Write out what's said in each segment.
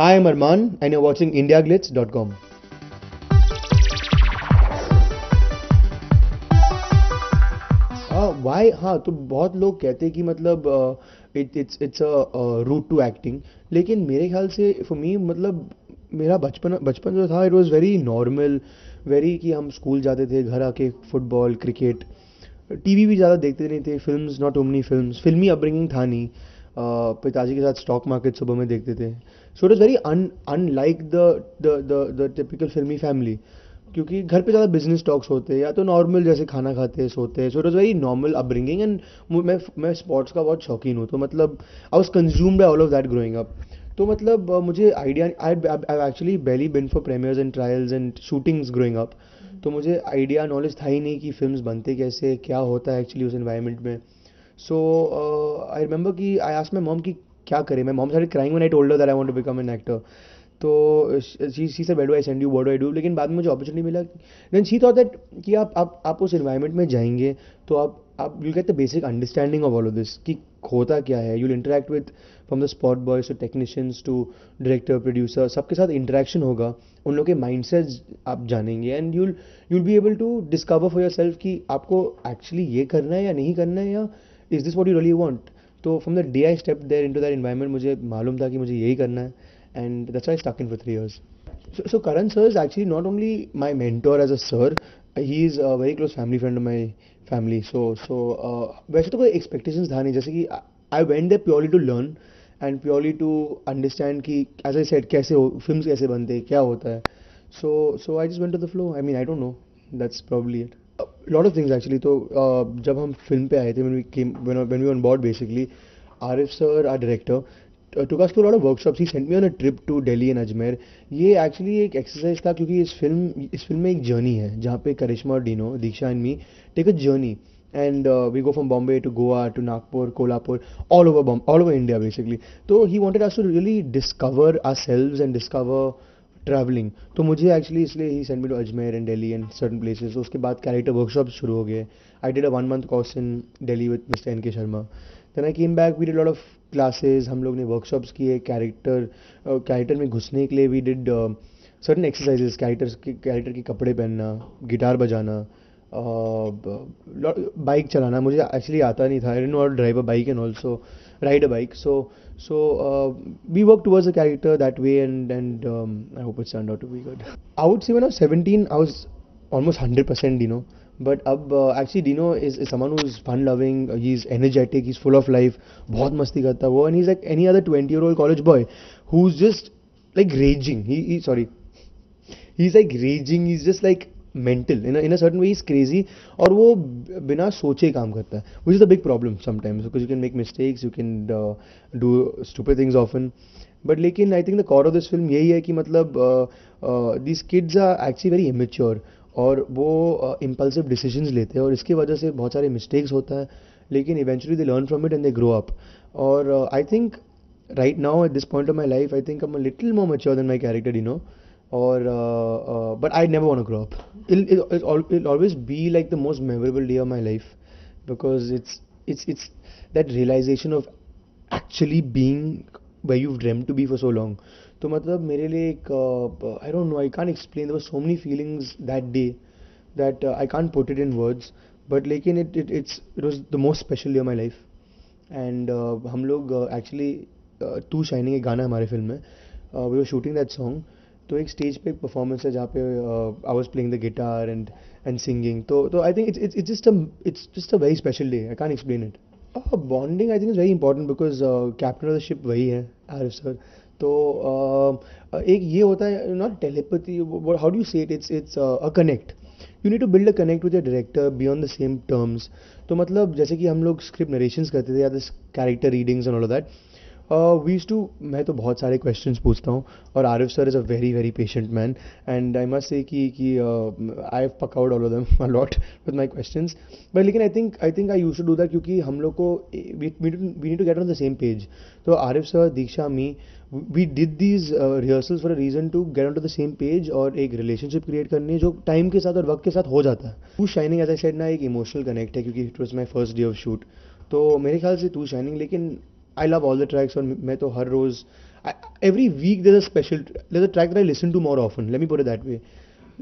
Hi, I'm Arman, and you're watching IndiaGlitz.com. Why? हाँ, तो बहुत लोग कहते हैं कि मतलब it's a route to acting, लेकिन मेरे ख्याल से फॉर मी मतलब मेरा बचपन बचपन जो था it was very normal, very कि हम स्कूल जाते थे, घर आके फुटबॉल क्रिकेट, टीवी भी ज़्यादा देखते नहीं थे, फिल्म्स नॉट ओमनी फिल्म्स, फिल्मी अपब्रिंगिंग था नहीं। पिताजी के साथ स्टॉक मार्केट सुबह में देखते थे, so it was very unlike the typical फिल्मी फैमिली, क्योंकि घर पे ज़्यादा बिजनेस टॉक्स होते हैं या तो नॉर्मल जैसे खाना खाते हैं सोते हैं, so it was very normal upbringing. And मैं स्पोर्ट्स का बहुत शौकीन हूँ, तो मतलब I was consumed by all of that growing up. तो मतलब मुझे idea, I actually barely been for premieres and trials and shootings growing up, तो मुझे आइडिया नॉलेज था ही नहीं कि फिल्म्स बनते कैसे, क्या होता है एक्चुअली उस एनवायरनमेंट में। सो आई रिमेंबर कि आई आस्क्ड माई मॉम कि क्या करें। My mom started crying when I told her that I want to become an actor. तो she said, where do I send you, what do I do, लेकिन बाद में मुझे opportunity मिला। Then she thought that कि आप उस environment में जाएंगे तो आप you get the basic understanding of all of this कि होता क्या है। You will interact with from the spot boys to technicians to director producer, सबके साथ इंटरेक्शन होगा, उन लोगों के माइंडसेट्स आप जानेंगे, and you'll be able to discover for your self कि आपको एक्चुअली ये करना है या नहीं करना है, या is this what you really want. तो from the day I step there into that environment मुझे मालूम था कि मुझे यही करना है, and that's why I stuck in for 3 years. So Karan sir is actually not only my mentor as a sir, he is a very close family friend of my family. वैसे तो कोई expectations था नहीं, जैसे कि I went there purely to learn and purely to understand कि as I said कैसे हो films, कैसे बनते हैं, क्या होता है। So I just went to the flow. I mean I don't know. That's probably it. Lot of things actually. तो जब हम फिल्म पे आए थे, when we were on board basically, Arif sir, our director, took us to a lot of workshops. He sent me on a trip to Delhi and Ajmer. ये actually एक exercise था, क्योंकि इस फिल्म में एक जर्नी है जहाँ पे करिश्मा और Dino, Diksha and me take a journey, and we go from Bombay to Goa to Nagpur Kolhapur, all over India basically. तो he wanted us to really discover ourselves and discover travelling. तो मुझे एक्चुअली इसलिए he send me to Ajmer and Delhi and certain places. उसके बाद character workshop शुरू हो गए। I did a 1 month course in Delhi with mister N K Sharma. Then I came back, we did lot of classes, हम लोग ने वर्कशॉप्स किए कैरेक्टर में घुसने के लिए। We did certain exercises, character के कपड़े पहनना, गिटार बजाना, बाइक चलाना मुझे एक्चुअली आता नहीं था। I didn't know how to drive a bike and also ride a bike. We worked towards the character that way, and I hope it's turned out to be good. I would say when I was 17, I was almost 100% Dino. But अब actually Dino is someone who's fun loving, he's energetic, he's full of life, बहुत मस्ती करता है वो, and he's like any other 20-year-old college boy who's just like raging. He's like raging, he's just like mental in a certain way, he's crazy, और वो बिना सोचे काम करता है, which is a big problem sometimes because you can make mistakes, you can do stupid things often. But लेकिन I think the core of this film यही है कि मतलब these kids are actually very immature, और वो impulsive decisions लेते हैं, और इसकी वजह से बहुत सारे मिस्टेक्स होता है, लेकिन eventually they learn from it and they grow up. और I think right now at this point of my life, I think I'm a little more mature than my character, you know. Or but I never want to grow up. It'll always be like the most memorable day of my life, because it's that realization of actually being where you've dreamt to be for so long. तो मतलब मेरे लिए एक I don't know, I can't explain, there were so many feelings that day that I can't put it in words, but लेकिन it was the most special day of my life. And हम लोग actually to shining एक गाना है हमारे film में, we were shooting that song. तो एक स्टेज पे एक परफॉर्मेंस है जहाँ पे I was playing the guitar and singing. तो I think it's just a very special day, I can't explain it. Bonding I think is very important, because captain of the ship वही है, Arif sir. तो एक ये होता है not telepathy, how do you say it's a connect. You need to build a connect with your director be on the same terms. तो मतलब जैसे कि हम लोग स्क्रिप्ट नरेशंस करते थे या this character readings and all of that, we used to, मैं तो बहुत सारे क्वेश्चंस पूछता हूँ, और Arif sir is a very very patient man, and I must say कि I have puck out all of them a lot with my questions. But लेकिन I used to do that, क्योंकि हम लोग को we need to get on the same page. तो Arif sir, Diksha, me, we did these rehearsals for a reason to get on to the same page, और एक relationship create करनी है जो टाइम के साथ और वक्त के साथ हो जाता है। To shining as I said ना, एक इमोशनल कनेक्ट है, क्योंकि it was my first day of shoot. तो मेरे ख्याल से टू शाइनिंग, लेकिन I love all the tracks, और मैं तो हर रोज़ every week there's a track that I listen to more often, let me put it that way.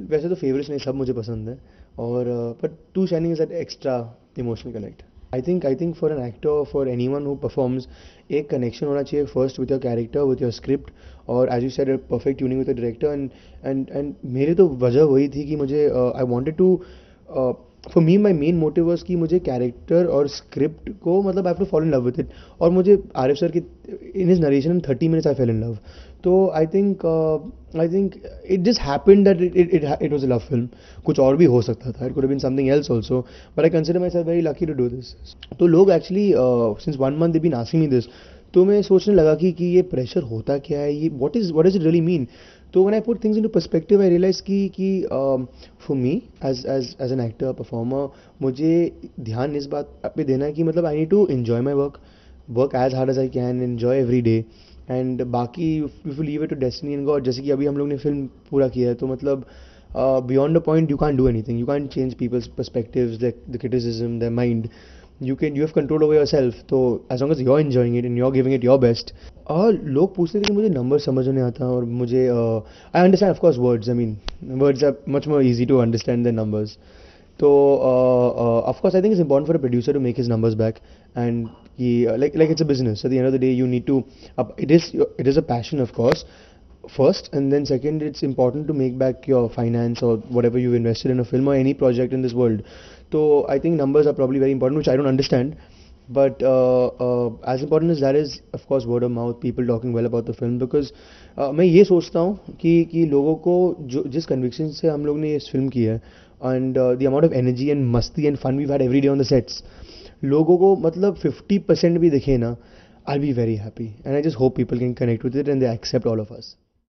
वैसे तो फेवरेट्स नहीं, सब मुझे पसंद है, और but to shining is that extra emotional connect. I think for an actor, for anyone who performs, एक connection होना चाहिए first with your character, with your script, और as you said perfect tuning with the director. And मेरे तो वजह वही थी कि मुझे I wanted to, for me my main motive was कि मुझे कैरेक्टर और स्क्रिप्ट को मतलब I have to fall in love with it. और मुझे आरिफ सर की in his narration in 30 minutes I fell in love. तो I think it just happened that it was a love film. कुछ और भी हो सकता था, it could have been something else also, but I consider myself very lucky to do this. तो लोग actually since 1 month they been asking me this, तो मैं सोचने लगा कि ये प्रेशर होता क्या है, ये what does it really mean. तो when I put things into perspective I realise कि for me as an actor performer, मुझे ध्यान इस बात पे देना है कि मतलब I need to enjoy my work as hard as I can, enjoy every day. And बाकी if you leave it to destiny and God, जैसे कि अभी हम लोग ने फिल्म पूरा किया है, तो मतलब beyond the point you can do anything, you can change people's perspectives, the criticism, the mind. You have control over yourself. तो as long as you're enjoying it and you're giving it your best. और लोग पूछते थे कि मुझे number समझ नहीं आता, और मुझे I understand of course words. I mean words are much more easy to understand than numbers. तो of course I think it's important for a producer to make his numbers back, and like it's a business. At the end of the day you need to it is a passion of course first, and then second it's important to make back your finance or whatever you've invested in a film or any project in this world. So I think numbers are probably very important, which I don't understand, but as important as that is of course word of mouth, people talking well about the film, because मैं ये सोचता हूँ कि लोगों को जो जिस conviction से हम लोग ने इस फिल्म की है, and the amount of energy and मस्ती and fun we've had every day on the sets, लोगों को मतलब 50% भी दिखे ना, I'll be very happy, and I just hope people can connect with it and they accept all of us.